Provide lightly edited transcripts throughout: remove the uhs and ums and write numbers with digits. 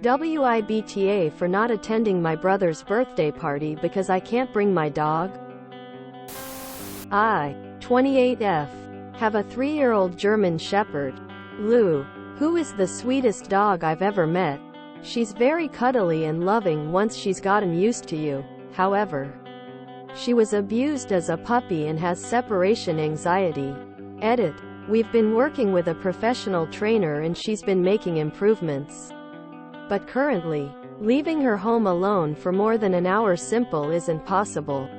WIBTA for not attending my brother's birthday party because I can't bring my dog? I, 28F, have a 3-year-old German Shepherd, Lou, who is the sweetest dog I've ever met. She's very cuddly and loving once she's gotten used to you. However, she was abused as a puppy and has separation anxiety. Edit. We've been working with a professional trainer and she's been making improvements. But currently, leaving her home alone for more than an hour simple isn't possible.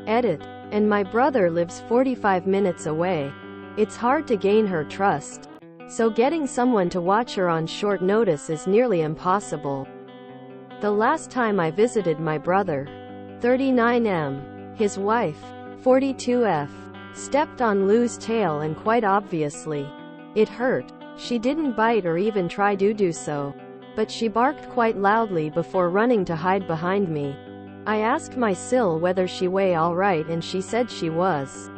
Edit. And my brother lives 45 minutes away. It's hard to gain her trust. So getting someone to watch her on short notice is nearly impossible. The last time I visited my brother, 39M, his wife, 42F, stepped on Lou's tail and quite obviously, it hurt. She didn't bite or even try to do so, but she barked quite loudly before running to hide behind me. I asked my Sil whether she weigh alright and she said she was.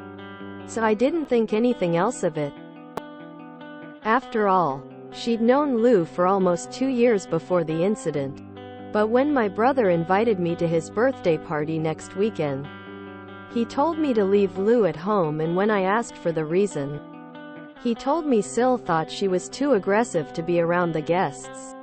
So I didn't think anything else of it. After all, she'd known Lou for almost 2 years before the incident. But when my brother invited me to his birthday party next weekend, he told me to leave Lou at home, and when I asked for the reason, he told me Sil thought she was too aggressive to be around the guests.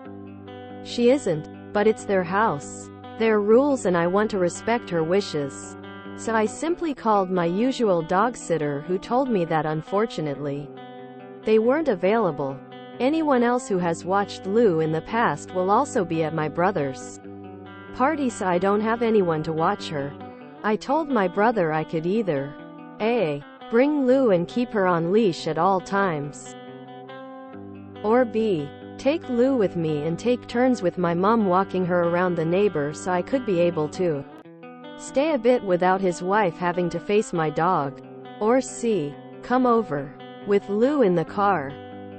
She isn't, but it's their house, their rules, and I want to respect her wishes. So I simply called my usual dog sitter, who told me that unfortunately, they weren't available. Anyone else who has watched Lou in the past will also be at my brother's party, so I don't have anyone to watch her. I told my brother I could either A. bring Lou and keep her on leash at all times, or B. take Lou with me and take turns with my mom walking her around the neighbor so I could be able to stay a bit without his wife having to face my dog. Or C. come over with Lou in the car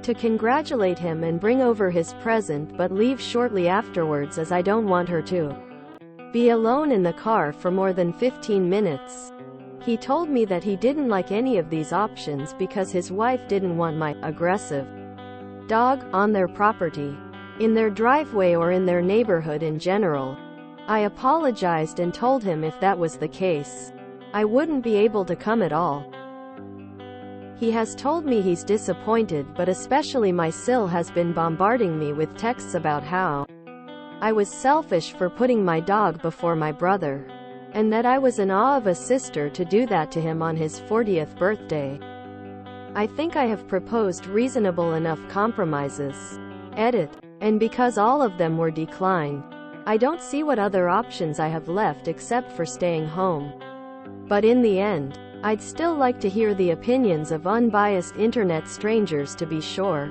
to congratulate him and bring over his present, but leave shortly afterwards, as I don't want her to be alone in the car for more than 15 minutes. He told me that he didn't like any of these options because his wife didn't want my aggressive dog on their property, in their driveway, or in their neighborhood in general. I apologized and told him if that was the case, I wouldn't be able to come at all. He has told me he's disappointed, but especially my Sil has been bombarding me with texts about how I was selfish for putting my dog before my brother, and that I was in awe of a sister to do that to him on his 40th birthday. I think I have proposed reasonable enough compromises. Edit. And because all of them were declined, I don't see what other options I have left except for staying home. But in the end, I'd still like to hear the opinions of unbiased internet strangers, to be sure.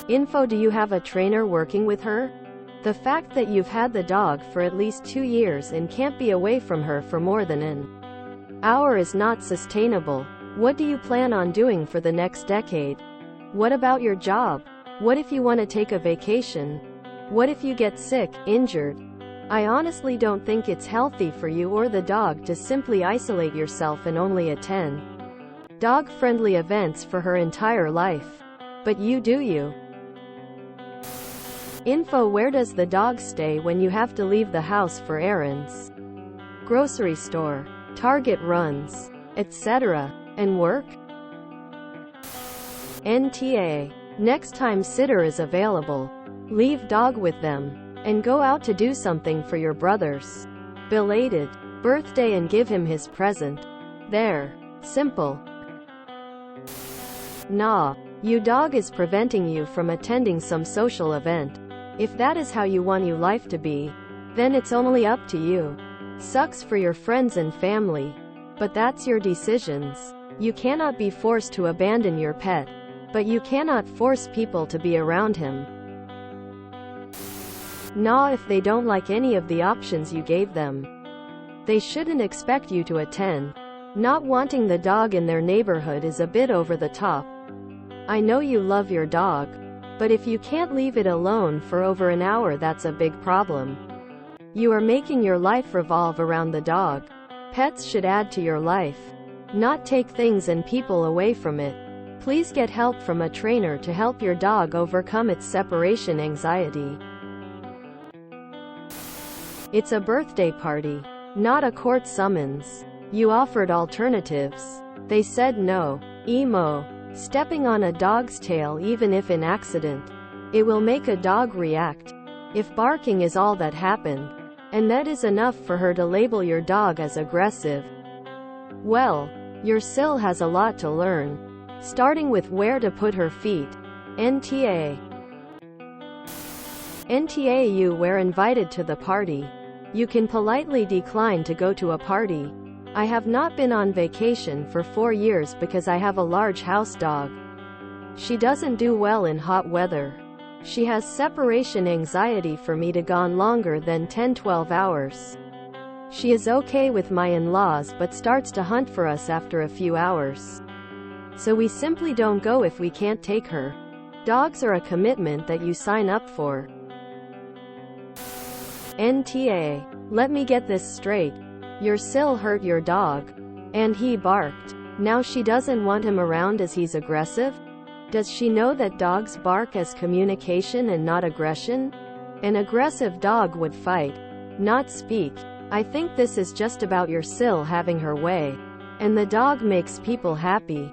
Info: do you have a trainer working with her? The fact that you've had the dog for at least 2 years and can't be away from her for more than an hour is not sustainable. What do you plan on doing for the next decade? What about your job? What if you want to take a vacation? What if you get sick, injured? I honestly don't think it's healthy for you or the dog to simply isolate yourself and only attend dog-friendly events for her entire life. But you do you. Info: where does the dog stay when you have to leave the house for errands, grocery store, Target runs, etc., and work? NTA. Next time sitter is available, leave dog with them, and go out to do something for your brother's belated birthday and give him his present. There. Simple. Nah. Your dog is preventing you from attending some social event. If that is how you want your life to be, then it's only up to you. Sucks for your friends and family, but that's your decisions. You cannot be forced to abandon your pet, but you cannot force people to be around him. Nah, if they don't like any of the options you gave them, they shouldn't expect you to attend. Not wanting the dog in their neighborhood is a bit over the top. I know you love your dog, but if you can't leave it alone for over an hour, that's a big problem. You are making your life revolve around the dog. Pets should add to your life, not take things and people away from it. Please get help from a trainer to help your dog overcome its separation anxiety. It's a birthday party, not a court summons. You offered alternatives. They said no. Emo. Stepping on a dog's tail, even if in accident, it will make a dog react. If barking is all that happened, and that is enough for her to label your dog as aggressive, well, your Sil has a lot to learn. Starting with where to put her feet. NTA. You were invited to the party. You can politely decline to go to a party. I have not been on vacation for 4 years because I have a large house dog. She doesn't do well in hot weather. She has separation anxiety for me to gone longer than 10-12 hours. She is okay with my in-laws but starts to hunt for us after a few hours. So we simply don't go if we can't take her. Dogs are a commitment that you sign up for. NTA. Let me get this straight. Your Sil hurt your dog. And he barked. Now she doesn't want him around as he's aggressive? Does she know that dogs bark as communication and not aggression? An aggressive dog would fight, not speak. I think this is just about your Sil having her way. And the dog makes people happy.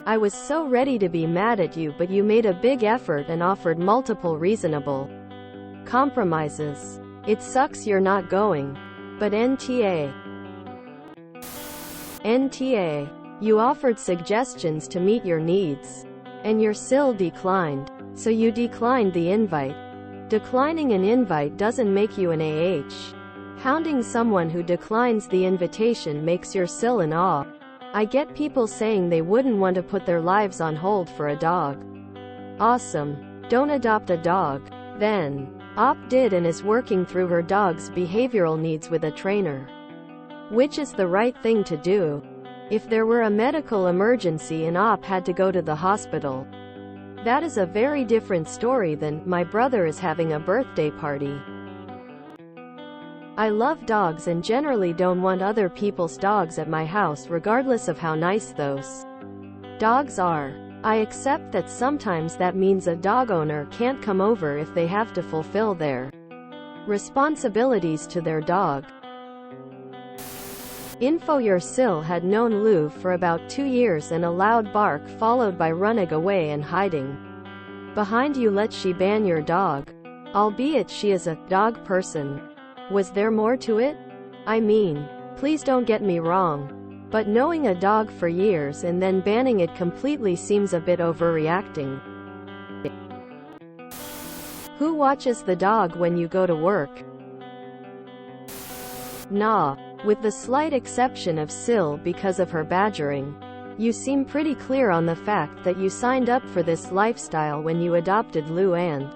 I was so ready to be mad at you, but you made a big effort and offered multiple reasonable compromises. It sucks you're not going. But NTA. You offered suggestions to meet your needs. And your Sil declined. So you declined the invite. Declining an invite doesn't make you an AH. Hounding someone who declines the invitation makes your Sil an awe. I get people saying they wouldn't want to put their lives on hold for a dog. Awesome. Don't adopt a dog. Then. Op did and is working through her dog's behavioral needs with a trainer. Which is the right thing to do. If there were a medical emergency and Op had to go to the hospital, that is a very different story than, my brother is having a birthday party. I love dogs and generally don't want other people's dogs at my house regardless of how nice those dogs are. I accept that sometimes that means a dog owner can't come over if they have to fulfill their responsibilities to their dog. Your Sil had known Lou for about 2 years, and a loud bark followed by running away and hiding behind you let she ban your dog. Albeit she is a dog person. Was there more to it? I mean, please don't get me wrong, but knowing a dog for years and then banning it completely seems a bit overreacting. Who watches the dog when you go to work? Nah. With the slight exception of Sil because of her badgering. You seem pretty clear on the fact that you signed up for this lifestyle when you adopted Lou, and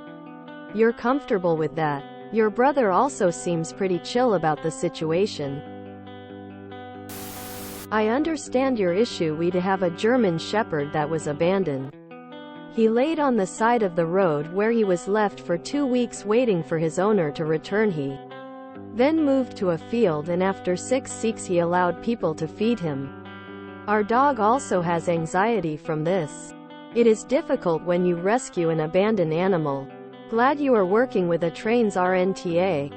you're comfortable with that. Your brother also seems pretty chill about the situation. I understand your issue. We have a German Shepherd that was abandoned. He laid on the side of the road where he was left for 2 weeks waiting for his owner to return. He then moved to a field, and after 6 weeks he allowed people to feed him. Our dog also has anxiety from this. It is difficult when you rescue an abandoned animal. Glad you are working with a trains RNTA.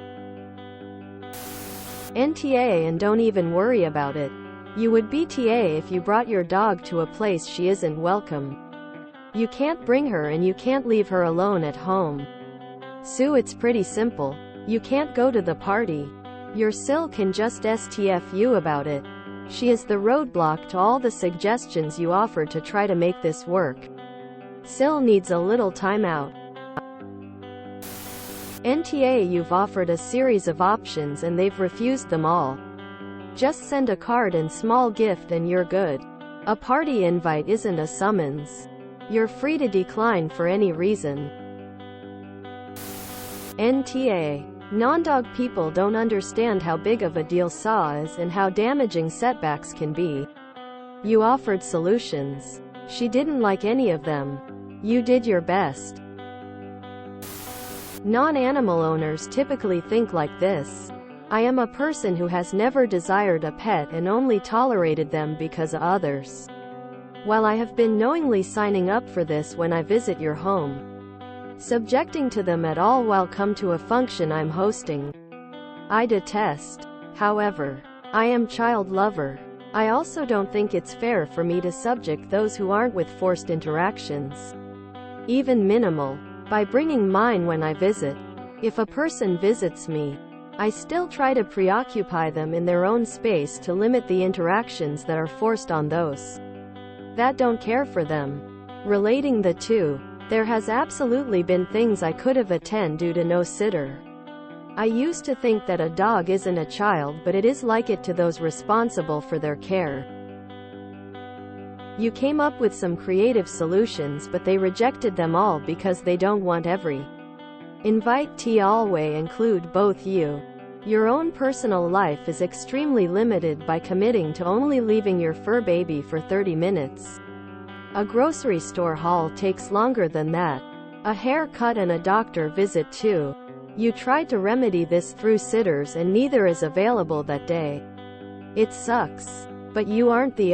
NTA, and don't even worry about it. You would be TA if you brought your dog to a place she isn't welcome. You can't bring her and you can't leave her alone at home. Sue, it's pretty simple. You can't go to the party. Your Sil can just STF you about it. She is the roadblock to all the suggestions you offered to try to make this work. Sil needs a little time out. NTA, you've offered a series of options and they've refused them all. Just send a card and small gift and you're good. A party invite isn't a summons. You're free to decline for any reason. NTA. Non-dog people don't understand how big of a deal SAW is and how damaging setbacks can be. You offered solutions. She didn't like any of them. You did your best. Non-animal owners typically think like this. I am a person who has never desired a pet and only tolerated them because of others. while I have been knowingly signing up for this when I visit your home, subjecting to them at all while come to a function I'm hosting, I detest. However, I am child lover. I also don't think it's fair for me to subject those who aren't with forced interactions, even minimal, by bringing mine when I visit. If a person visits me, I still try to preoccupy them in their own space to limit the interactions that are forced on those that don't care for them. Relating the two, there has absolutely been things I could have attended due to no sitter. I used to think that a dog isn't a child, but it is like it to those responsible for their care. You came up with some creative solutions, but they rejected them all because they don't want every invite to always include both you. Your own personal life is extremely limited by committing to only leaving your fur baby for 30 minutes. A grocery store haul takes longer than that. A haircut and a doctor visit too. You tried to remedy this through sitters and neither is available that day. It sucks. But you aren't the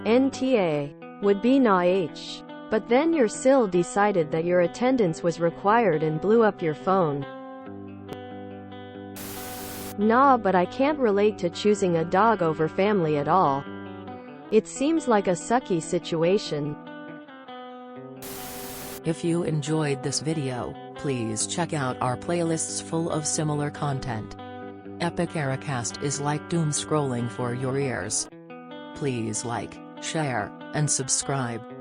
NTA. Would be nah. But then your SIL decided that your attendance was required and blew up your phone. Nah, but I can't relate to choosing a dog over family at all. It seems like a sucky situation. If you enjoyed this video, please check out our playlists full of similar content. Epic Ericast is like doom scrolling for your ears. Please like, share, and subscribe.